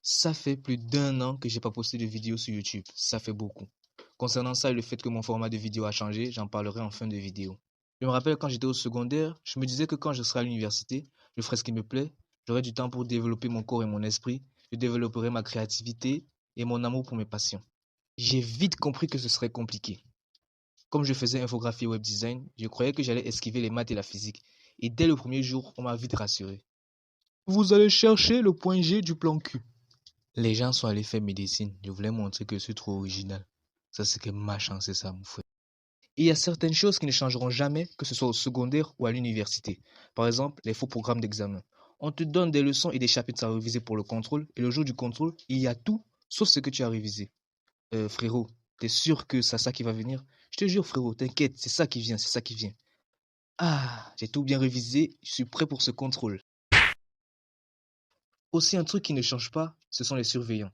Ça fait plus d'1 an que j'ai pas posté de vidéo sur YouTube. Ça fait beaucoup. Concernant ça et le fait que mon format de vidéo a changé, j'en parlerai en fin de vidéo. Je me rappelle quand j'étais au secondaire, je me disais que quand je serai à l'université, je ferai ce qui me plaît, j'aurai du temps pour développer mon corps et mon esprit, je développerai ma créativité et mon amour pour mes passions. J'ai vite compris que ce serait compliqué. Comme je faisais infographie et web design, je croyais que j'allais esquiver les maths et la physique. Et dès le premier jour, on m'a vite rassuré. Vous allez chercher le point G du plan Q. Les gens sont allés faire médecine. Je voulais montrer que je suis trop original. Ça, c'est que ma chance, c'est ça, mon frère. Et il y a certaines choses qui ne changeront jamais, que ce soit au secondaire ou à l'université. Par exemple, les faux programmes d'examen. On te donne des leçons et des chapitres à réviser pour le contrôle, et le jour du contrôle, il y a tout, sauf ce que tu as révisé. Frérot, t'es sûr que c'est ça qui va venir? Je te jure, frérot, t'inquiète, c'est ça qui vient, c'est ça qui vient. Ah, j'ai tout bien révisé, je suis prêt pour ce contrôle. Aussi, un truc qui ne change pas, ce sont les surveillants.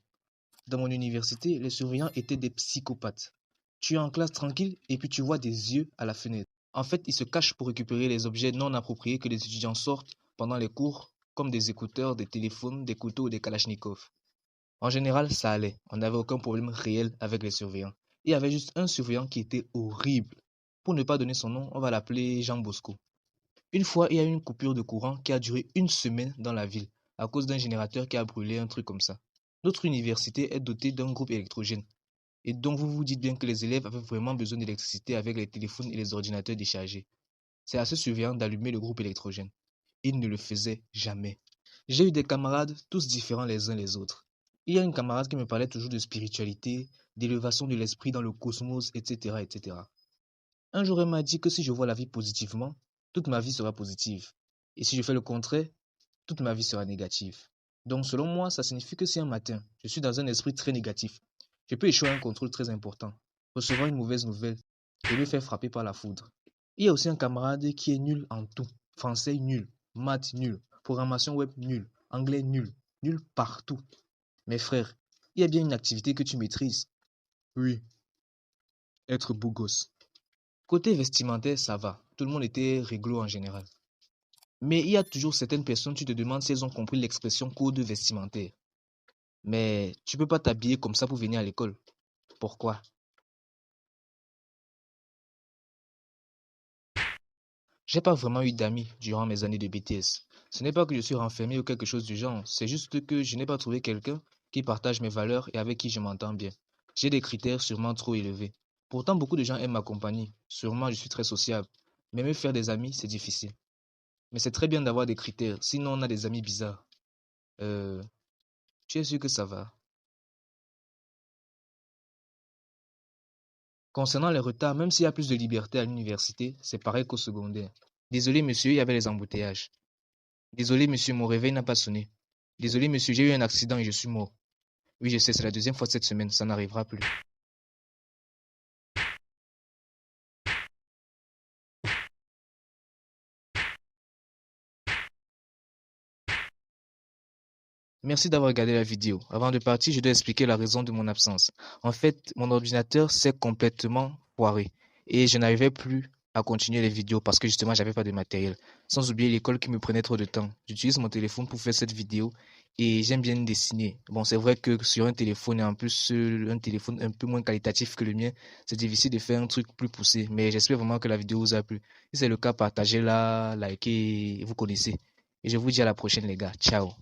Dans mon université, les surveillants étaient des psychopathes. Tu es en classe tranquille et puis tu vois des yeux à la fenêtre. En fait, ils se cachent pour récupérer les objets non appropriés que les étudiants sortent pendant les cours, comme des écouteurs, des téléphones, des couteaux ou des kalachnikovs. En général, ça allait. On n'avait aucun problème réel avec les surveillants. Il y avait juste un surveillant qui était horrible. Pour ne pas donner son nom, on va l'appeler Jean Bosco. Une fois, il y a eu une coupure de courant qui a duré 1 semaine dans la ville à cause d'un générateur qui a brûlé, un truc comme ça. Notre université est dotée d'un groupe électrogène. Et donc vous vous dites bien que les élèves avaient vraiment besoin d'électricité avec les téléphones et les ordinateurs déchargés. C'est à ce surveillant d'allumer le groupe électrogène. Il ne le faisait jamais. J'ai eu des camarades, tous différents les uns les autres. Il y a une camarade qui me parlait toujours de spiritualité, d'élévation de l'esprit dans le cosmos, etc., etc. Un jour, elle m'a dit que si je vois la vie positivement, toute ma vie sera positive. Et si je fais le contraire, toute ma vie sera négative. Donc, selon moi, ça signifie que si un matin, je suis dans un esprit très négatif, je peux échouer à un contrôle très important, recevoir une mauvaise nouvelle et me faire frapper par la foudre. Il y a aussi un camarade qui est nul en tout. Français nul, maths nul, programmation web nul, anglais nul, nul partout. Mes frères, il y a bien une activité que tu maîtrises. Oui, être beau gosse. Côté vestimentaire, ça va. Tout le monde était réglo en général. Mais il y a toujours certaines personnes, tu te demandes si elles ont compris l'expression code vestimentaire. Mais tu peux pas t'habiller comme ça pour venir à l'école. Pourquoi? J'ai pas vraiment eu d'amis durant mes années de BTS. Ce n'est pas que je suis renfermé ou quelque chose du genre, c'est juste que je n'ai pas trouvé quelqu'un qui partage mes valeurs et avec qui je m'entends bien. J'ai des critères sûrement trop élevés. Pourtant, beaucoup de gens aiment ma compagnie. Sûrement, je suis très sociable. Mais me faire des amis, c'est difficile. Mais c'est très bien d'avoir des critères, sinon on a des amis bizarres. Euh, tu es sûr que ça va? Concernant les retards, même s'il y a plus de liberté à l'université, c'est pareil qu'au secondaire. Désolé monsieur, il y avait les embouteillages. Désolé monsieur, mon réveil n'a pas sonné. Désolé monsieur, j'ai eu un accident et je suis mort. Oui, je sais, c'est la deuxième fois cette semaine, ça n'arrivera plus. Merci d'avoir regardé la vidéo. Avant de partir, je dois expliquer la raison de mon absence. En fait, mon ordinateur s'est complètement foiré et je n'arrivais plus à continuer les vidéos parce que justement, j'avais pas de matériel. Sans oublier l'école qui me prenait trop de temps. J'utilise mon téléphone pour faire cette vidéo et j'aime bien dessiner. Bon, c'est vrai que sur un téléphone et en plus un téléphone un peu moins qualitatif que le mien, c'est difficile de faire un truc plus poussé. Mais j'espère vraiment que la vidéo vous a plu. Si c'est le cas, partagez-la, likez, vous connaissez. Et je vous dis à la prochaine les gars. Ciao.